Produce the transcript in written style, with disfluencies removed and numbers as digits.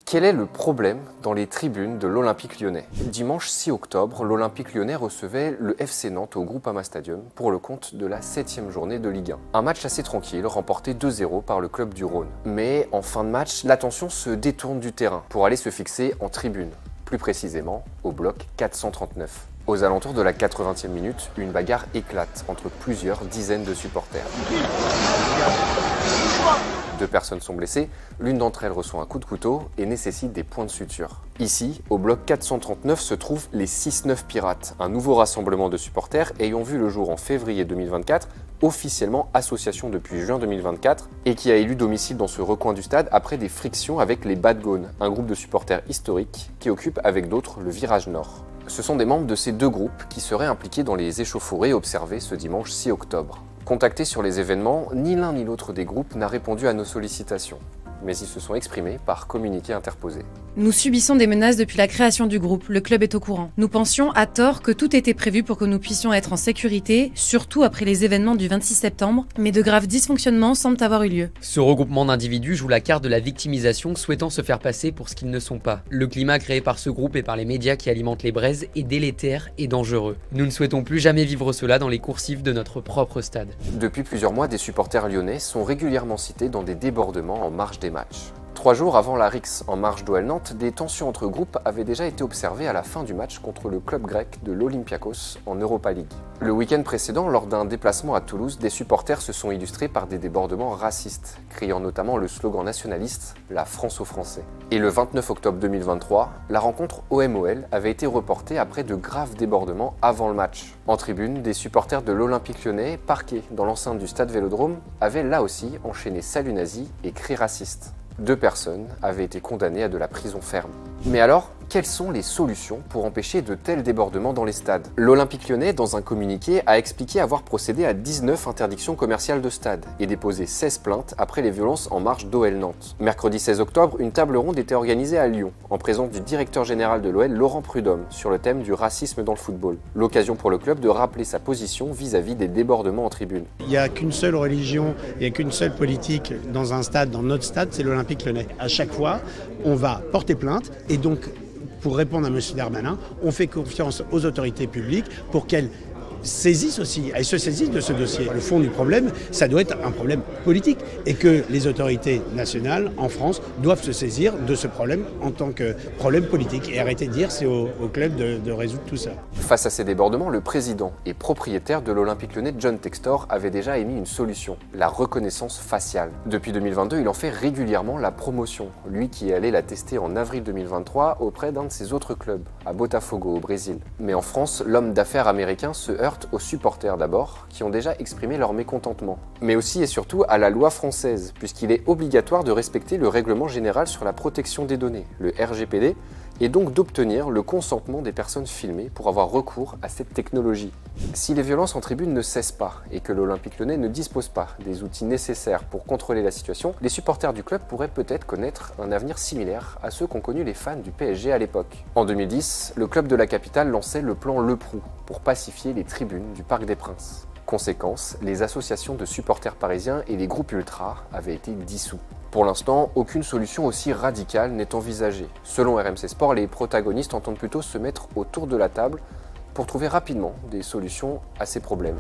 Quel est le problème dans les tribunes de l'Olympique Lyonnais? Dimanche 6 octobre, l'Olympique Lyonnais recevait le FC Nantes au Groupama Stadium pour le compte de la 7e journée de Ligue 1. Un match assez tranquille, remporté 2-0 par le club du Rhône. Mais en fin de match, l'attention se détourne du terrain pour aller se fixer en tribune, plus précisément au bloc 439. Aux alentours de la 80e minute, une bagarre éclate entre plusieurs dizaines de supporters. 2 personnes sont blessées, l'une d'entre elles reçoit un coup de couteau et nécessite des points de suture. Ici, au bloc 439, se trouvent les 6-9 Pirates, un nouveau rassemblement de supporters ayant vu le jour en février 2024, officiellement association depuis juin 2024, et qui a élu domicile dans ce recoin du stade après des frictions avec les Bad Gones, un groupe de supporters historiques qui occupe avec d'autres le virage nord. Ce sont des membres de ces 2 groupes qui seraient impliqués dans les échauffourées observées ce dimanche 6 octobre. Contactés sur les événements, ni l'un ni l'autre des groupes n'a répondu à nos sollicitations, mais ils se sont exprimés par communiqué interposé. Nous subissons des menaces depuis la création du groupe, le club est au courant. Nous pensions à tort que tout était prévu pour que nous puissions être en sécurité, surtout après les événements du 26 septembre, mais de graves dysfonctionnements semblent avoir eu lieu. Ce regroupement d'individus joue la carte de la victimisation, souhaitant se faire passer pour ce qu'ils ne sont pas. Le climat créé par ce groupe et par les médias qui alimentent les braises est délétère et dangereux. Nous ne souhaitons plus jamais vivre cela dans les coursives de notre propre stade. Depuis plusieurs mois, des supporters lyonnais sont régulièrement cités dans des débordements en marge des matchs. 3 jours avant la rixe en marge d'OL Nantes, des tensions entre groupes avaient déjà été observées à la fin du match contre le club grec de l'Olympiakos en Europa League. Le week-end précédent, lors d'un déplacement à Toulouse, des supporters se sont illustrés par des débordements racistes, criant notamment le slogan nationaliste « La France aux Français ». Et le 29 octobre 2023, la rencontre OM-OL avait été reportée après de graves débordements avant le match. En tribune, des supporters de l'Olympique Lyonnais, parqués dans l'enceinte du stade Vélodrome, avaient là aussi enchaîné salut nazi et cris racistes. 2 personnes avaient été condamnées à de la prison ferme. Mais alors, quelles sont les solutions pour empêcher de tels débordements dans les stades? L'Olympique Lyonnais, dans un communiqué, a expliqué avoir procédé à 19 interdictions commerciales de stade et déposé 16 plaintes après les violences en marge d'OL Nantes. Mercredi 16 octobre, une table ronde était organisée à Lyon, en présence du directeur général de l'OL, Laurent Prudhomme, sur le thème du racisme dans le football. L'occasion pour le club de rappeler sa position vis-à-vis des débordements en tribune. Il n'y a qu'une seule religion, il n'y a qu'une seule politique dans un stade, dans notre stade, c'est l'Olympique Lyonnais. À chaque fois, on va porter plainte et donc, pour répondre à M. Darmanin, on fait confiance aux autorités publiques pour qu'elles saisissent aussi, elles se saisissent de ce dossier. Le fond du problème, ça doit être un problème politique et que les autorités nationales en France doivent se saisir de ce problème en tant que problème politique et arrêter de dire c'est au club de résoudre tout ça. Face à ces débordements, le président et propriétaire de l'Olympique Lyonnais, John Textor, avait déjà émis une solution, la reconnaissance faciale. Depuis 2022, il en fait régulièrement la promotion, lui qui est allé la tester en avril 2023 auprès d'un de ses autres clubs, à Botafogo au Brésil. Mais en France, l'homme d'affaires américain se heurte aux supporters d'abord, qui ont déjà exprimé leur mécontentement. Mais aussi et surtout à la loi française, puisqu'il est obligatoire de respecter le règlement général sur la protection des données, le RGPD, et donc d'obtenir le consentement des personnes filmées pour avoir recours à cette technologie. Si les violences en tribune ne cessent pas et que l'Olympique Lyonnais ne dispose pas des outils nécessaires pour contrôler la situation, les supporters du club pourraient peut-être connaître un avenir similaire à ceux qu'ont connu les fans du PSG à l'époque. En 2010, le club de la capitale lançait le plan Le Prou pour pacifier les tribunes du Parc des Princes. Conséquence, les associations de supporters parisiens et les groupes ultras avaient été dissous. Pour l'instant, aucune solution aussi radicale n'est envisagée. Selon RMC Sport, les protagonistes entendent plutôt se mettre autour de la table pour trouver rapidement des solutions à ces problèmes.